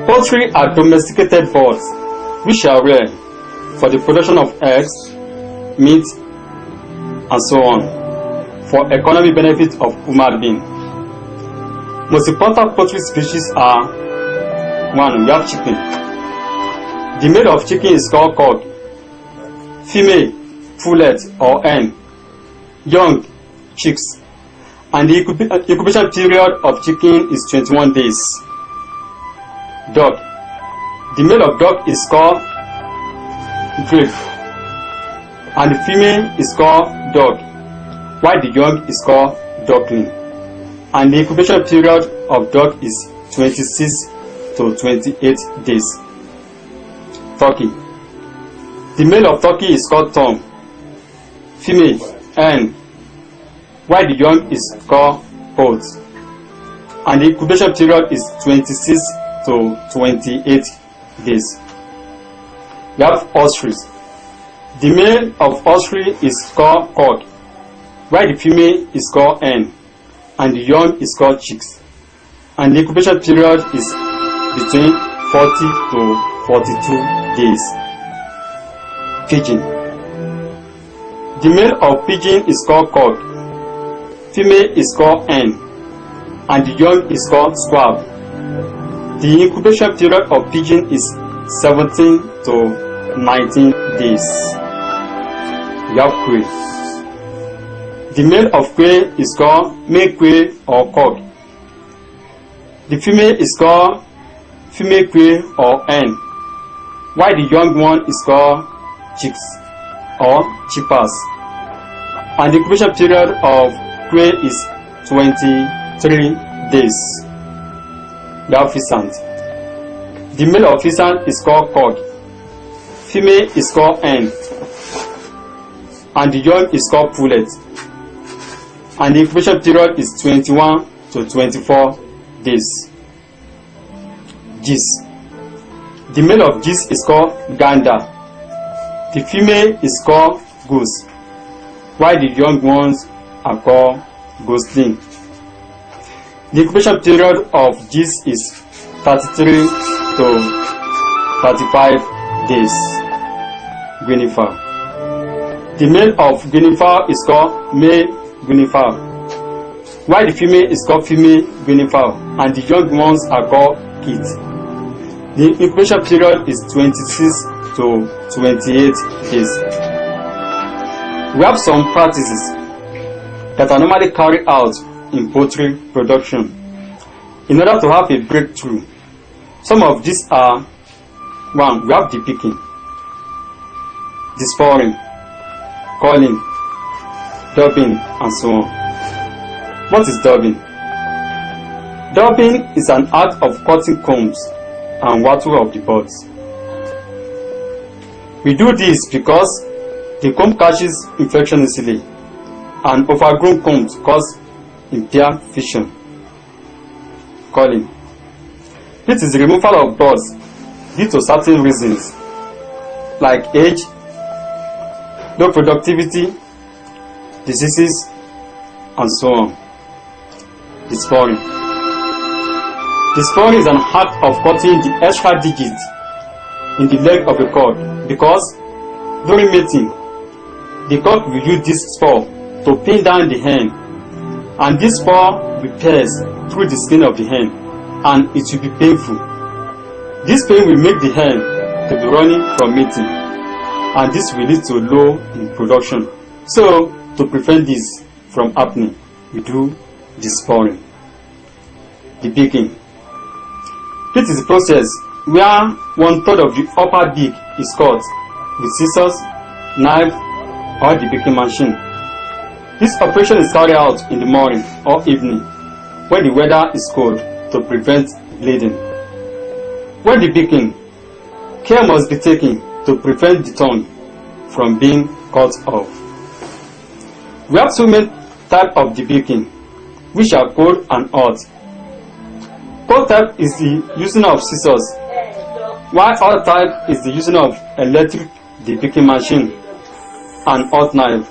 Poultry are domesticated birds which are rare for the production of eggs, meat, and so on for economic benefit of human being. Most important poultry species are: 1. We have chicken. The male of chicken is called cock, female pullet or hen, young chicks, and the incubation period of chicken is 21 days. Duck. The male of duck is called drake, and the female is called duck, while the young is called duckling, and the incubation period of duck is 26 to 28 days. Turkey. The male of turkey is called tom, female hen, while the young is called poult, and the incubation period is 26 to 28 days. We have ostrich. The male of ostrich is called cock, while the female is called hen, and the young is called chicks, and the incubation period is between 40 to 42 days. Pigeon. The male of pigeon is called cock, female is called hen, and the young is called squab. The incubation period of pigeon is 17 to 19 days. We have quail. The male of quail is called male quail or cock. The female is called female quail or hen, while the young one is called chicks or chippers. And the incubation period of quail is 23 days. We have pheasant. The male of pheasant is called cock, female is called hen, and the young is called pullet, and the incubation period is 21 to 24 days. Geese. The male of geese is called gander, the female is called goose, while the young ones are called gosling. The incubation period of geese is 33 to 35 days. Guinea fowl. The male of guinea fowl is called male guinea fowl, while the female is called female guinea fowl, and the young ones are called kids. The incubation period is 26 to 28 days. We have some practices that are normally carried out in poultry production in order to have a breakthrough. Some of these are: 1. We have depicking, desporing, culling, dubbing, and so on. What is dubbing? Dubbing is an art of cutting combs and wattle of the birds. We do this because the comb catches infection easily, and overgrown combs cause impaired vision. Culling. This is the removal of birds due to certain reasons like age, low productivity, diseases, and so on. Desporing. Desporing is an act of cutting the extra digit in the leg of a cock, because during mating, the cock will use this spore to pin down the hen, and this spore will pierce through the skin of the hen, and it will be painful. This pain will make the hen to be running from mating, and this will lead to low in production. So, to prevent this from happening, we do desporing. Debeaking. This is the process where 1/3 of the upper beak is cut with scissors, knife, or debeaking machine. This operation is carried out in the morning or evening when the weather is cold to prevent bleeding. When debeaking, care must be taken to prevent the tongue from being cut off. We have two main types of debeaking, which are cold and hot. Cold type is the using of scissors, while hot type is the using of electric debeaking machine and hot knife.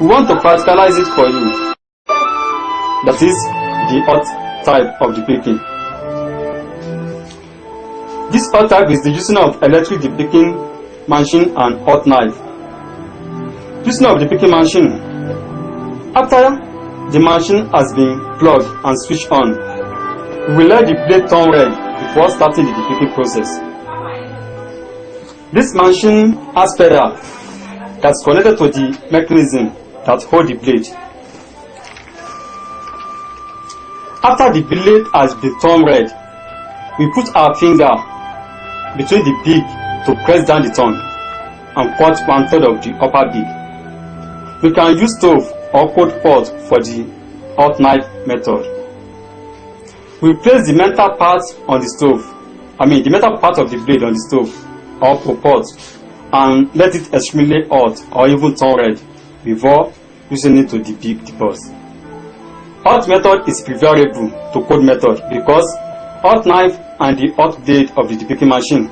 We want to practicalize it for you. That is the hot type of debeaking. This hot type is the using of electric depicking machine and hot knife. Using of the picking machine. After the machine has been plugged and switched on, we will let the blade turn red before starting the depicking process. This machine has pedal that's connected to the mechanism that holds the blade. After the blade has been turned red, we put our finger between the beak to press down the tongue and cut 1/3 of the upper beak. We can use stove or cold pot for the hot knife method. We place the metal part on the stove, the metal part of the blade on the stove or pot and let it extremely hot or even turn red before using it to debug the boss. Hot method is preferable to cold method because hot knife and the hot blade of the debugging machine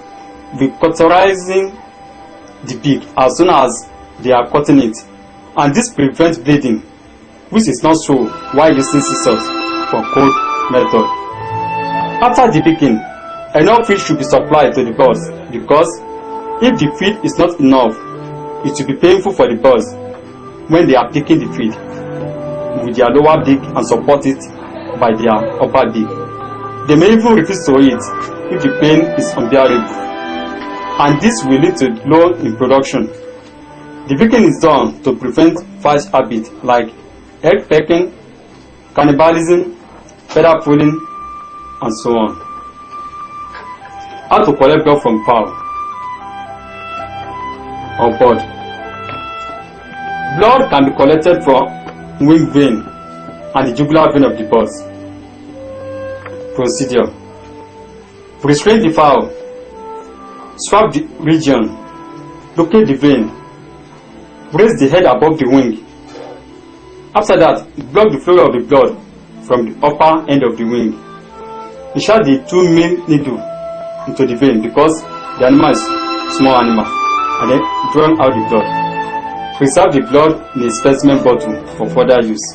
will cauterizing the beak as soon as they are cutting it, and this prevents bleeding, which is not so while using scissors for cold method. After debugging, enough feed should be supplied to the boss because if the feed is not enough, it will be painful for the boss when they are picking the feed with their lower beak and support it by their upper beak. They may even refuse to eat if the pain is unbearable, and this will lead to low in production. Debugging is done to prevent vice habits like egg pecking, cannibalism, feather pulling, and so on. How to collect blood from cow or bird. Blood can be collected from wing vein and the jugular vein of the bird. Procedure: restrain the fowl, swab the region, locate the vein, raise the head above the wing. After that, block the flow of the blood from the upper end of the wing. Insert the 2mm needle into the vein because the animal is a small animal, and then draw out the blood. Preserve the blood in a specimen bottle for further use.